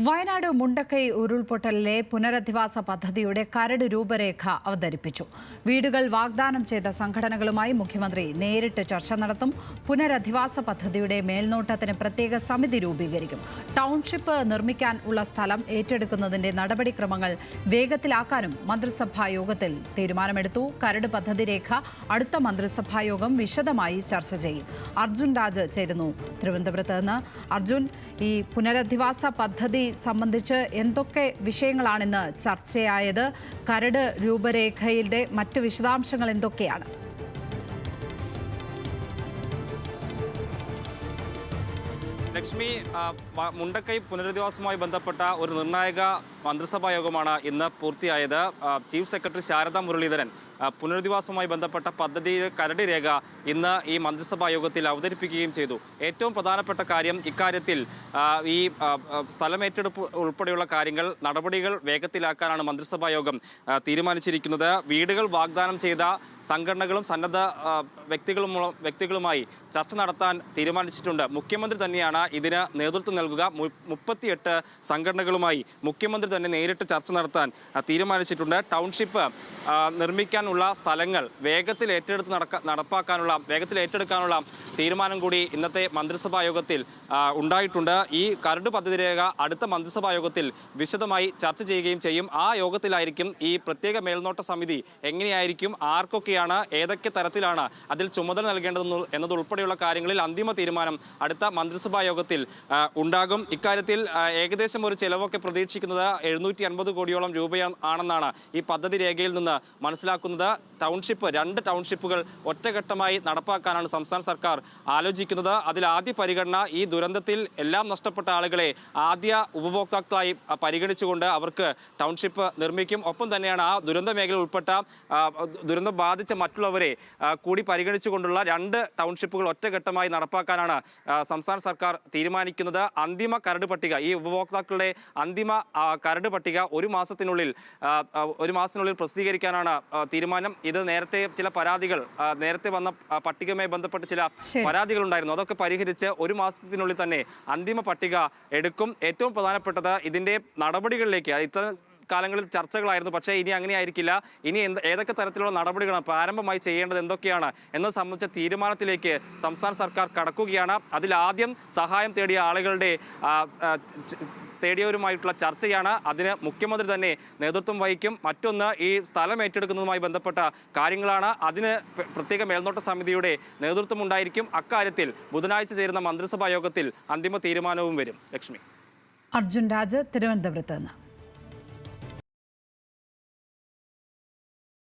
വയനാട് മുണ്ടക്കൈ ഉരുൾപൊട്ടലിലെ പുനരധിവാസ പദ്ധതിയുടെ കരട് രൂപരേഖ അവതരിപ്പിച്ചു. വീടുകൾ വാഗ്ദാനം ചെയ്ത സംഘടനകളുമായി മുഖ്യമന്ത്രി നേരിട്ട് ചർച്ച നടത്തും. പുനരധിവാസ പദ്ധതിയുടെ മേൽനോട്ടത്തിന് പ്രത്യേക സമിതി രൂപീകരിക്കും. ടൗൺഷിപ്പ് നിർമ്മിക്കാൻ ഉള്ള സ്ഥലം ഏറ്റെടുക്കുന്നതിന്റെ നടപടിക്രമങ്ങൾ വേഗത്തിലാക്കാനും മന്ത്രിസഭാ യോഗത്തിൽ തീരുമാനമെടുത്തു. കരട് പദ്ധതി രേഖ അടുത്ത മന്ത്രിസഭാ യോഗം വിശദമായി ചർച്ച ചെയ്യും. അർജുൻ രാജ് ചേരുന്നു തിരുവനന്തപുരത്ത് നിന്ന്. അർജുൻ, ഈ പുനരധിവാസ പദ്ധതി സംബന്ധിച്ച് എന്തൊക്കെ വിഷയങ്ങളാണ് ചർച്ചയായത്? കരട് രൂപരേഖയുടെ മറ്റു വിശദാംശങ്ങൾ എന്തൊക്കെയാണ്? ലക്ഷ്മി, മുണ്ടക്കൈ പുനരധിവാസവുമായി ബന്ധപ്പെട്ട ഒരു നിർണായക മന്ത്രിസഭാ യോഗമാണ് ഇന്ന് പൂർത്തിയായത്. ചീഫ് സെക്രട്ടറി ശാരദാ മുരളീധരൻ പുനരധിവാസവുമായി ബന്ധപ്പെട്ട പദ്ധതിയുടെ കരട് രേഖ ഇന്ന് ഈ മന്ത്രിസഭാ യോഗത്തിൽ അവതരിപ്പിക്കുകയും ചെയ്തു. ഏറ്റവും പ്രധാനപ്പെട്ട കാര്യം ഇക്കാര്യത്തിൽ ഈ സ്ഥലമേറ്റെടുപ്പ് ഉൾപ്പെടെയുള്ള നടപടികൾ വേഗത്തിലാക്കാനാണ് മന്ത്രിസഭാ യോഗം തീരുമാനിച്ചിരിക്കുന്നത്. വീടുകൾ വാഗ്ദാനം ചെയ്ത സംഘടനകളും സന്നദ്ധ വ്യക്തികളുമായി ചർച്ച നടത്താൻ തീരുമാനിച്ചിട്ടുണ്ട്. മുഖ്യമന്ത്രി തന്നെയാണ് ഇതിന് നേതൃത്വം നൽകുക. 38 സംഘടനകളുമായി മുഖ്യമന്ത്രി തന്നെ നേരിട്ട് ചർച്ച നടത്താൻ തീരുമാനിച്ചിട്ടുണ്ട്. ടൗൺഷിപ്പ് നിർമ്മിക്കാനുള്ള സ്ഥലങ്ങൾ വേഗത്തിൽ ഏറ്റെടുക്കാനുള്ള തീരുമാനം കൂടി ഇന്നത്തെ മന്ത്രിസഭാ യോഗത്തിൽ ഉണ്ടായിട്ടുണ്ട്. ഈ കരട് പദ്ധതി രേഖ അടുത്ത മന്ത്രിസഭാ യോഗത്തിൽ വിശദമായി ചർച്ച ചെയ്യുകയും ചെയ്യും. ആ യോഗത്തിലായിരിക്കും ഈ പ്രത്യേക മേൽനോട്ട സമിതി എങ്ങനെയായിരിക്കും, ആർക്കൊക്കെയാണ്, ഏതൊക്കെ തരത്തിലാണ് അതിൽ ചുമതല നൽകേണ്ടതെന്ന് എന്നതുൾപ്പെടെയുള്ള കാര്യങ്ങളിൽ അന്തിമ തീരുമാനം അടുത്ത മന്ത്രിസഭാ യോഗത്തിൽ ഉണ്ടാകും. ഇക്കാര്യത്തിൽ ഏകദേശം ഒരു ചെലവൊക്കെ പ്രതീക്ഷിക്കുന്നത് 750 കോടിയോളം രൂപയാണെന്നാണ് ഈ പദ്ധതി രേഖയിൽ നിന്ന് മനസ്സിലാക്കുന്നത്. 2 ടൗൺഷിപ്പുകൾ ഒറ്റഘട്ടമായി നടപ്പാക്കാനാണ് സംസ്ഥാന സർക്കാർ ആലോചിക്കുന്നത്. അതിൽ ആദ്യ പരിഗണന ഈ ദുരന്തത്തിൽ എല്ലാം നഷ്ടപ്പെട്ട ആളുകളെ ആദ്യ ഉപഭോക്താക്കളായി പരിഗണിച്ചുകൊണ്ട് അവർക്ക് ടൗൺഷിപ്പ് നിർമ്മിക്കും. ഒപ്പം തന്നെയാണ് ആ ദുരന്ത മേഖല ഉൾപ്പെട്ട ദുരന്തം ബാധിച്ച മറ്റുള്ളവരെ കൂടി പരിഗണിച്ചുകൊണ്ടുള്ള 2 ടൗൺഷിപ്പുകൾ ഒറ്റഘട്ടമായി നടപ്പാക്കാനാണ് സംസ്ഥാന സർക്കാർ തീരുമാനിക്കുന്നത്. അന്തിമ കരട് പട്ടിക, ഈ ഉപഭോക്താക്കളുടെ അന്തിമ കരട് പട്ടിക ഒരു മാസത്തിനുള്ളിൽ പ്രസിദ്ധീകരിക്കാനാണ് തീരുമാനം. ഇത് നേരത്തെ വന്ന പട്ടികയുമായി ബന്ധപ്പെട്ട് ചില പരാതികൾ ഉണ്ടായിരുന്നു. അതൊക്കെ പരിഹരിച്ച് ഒരു മാസത്തിനുള്ളിൽ തന്നെ അന്തിമ പട്ടിക എടുക്കും. ഏറ്റവും പ്രധാനപ്പെട്ടത് ഇതിന്റെ നടപടികളിലേക്ക്, ഇത്തരം കാലങ്ങളിൽ ചർച്ചകളായിരുന്നു, പക്ഷേ ഇനി അങ്ങനെ ആയിരിക്കില്ല. ഇനി ഏതൊക്കെ തരത്തിലുള്ള നടപടികളാണ് പ്രാരംഭമായി ചെയ്യേണ്ടത്, എന്തൊക്കെയാണ് എന്നത് സംബന്ധിച്ച തീരുമാനത്തിലേക്ക് സംസ്ഥാന സർക്കാർ കടക്കുകയാണ്. അതിലാദ്യം സഹായം തേടിയവരുമായിട്ടുള്ള ചർച്ചയാണ്. അതിന് മുഖ്യമന്ത്രി തന്നെ നേതൃത്വം വഹിക്കും. മറ്റൊന്ന് ഈ സ്ഥലം ഏറ്റെടുക്കുന്നതുമായി ബന്ധപ്പെട്ട കാര്യങ്ങളാണ്. അതിന് പ്രത്യേക മേൽനോട്ട സമിതിയുടെ നേതൃത്വം ഉണ്ടായിരിക്കും. അക്കാര്യത്തിൽ ബുധനാഴ്ച ചേരുന്ന മന്ത്രിസഭാ യോഗത്തിൽ അന്തിമ തീരുമാനവും വരും. ലക്ഷ്മി. അർജുൻ രാജ്, തിരുവനന്തപുരത്ത് നിന്ന്.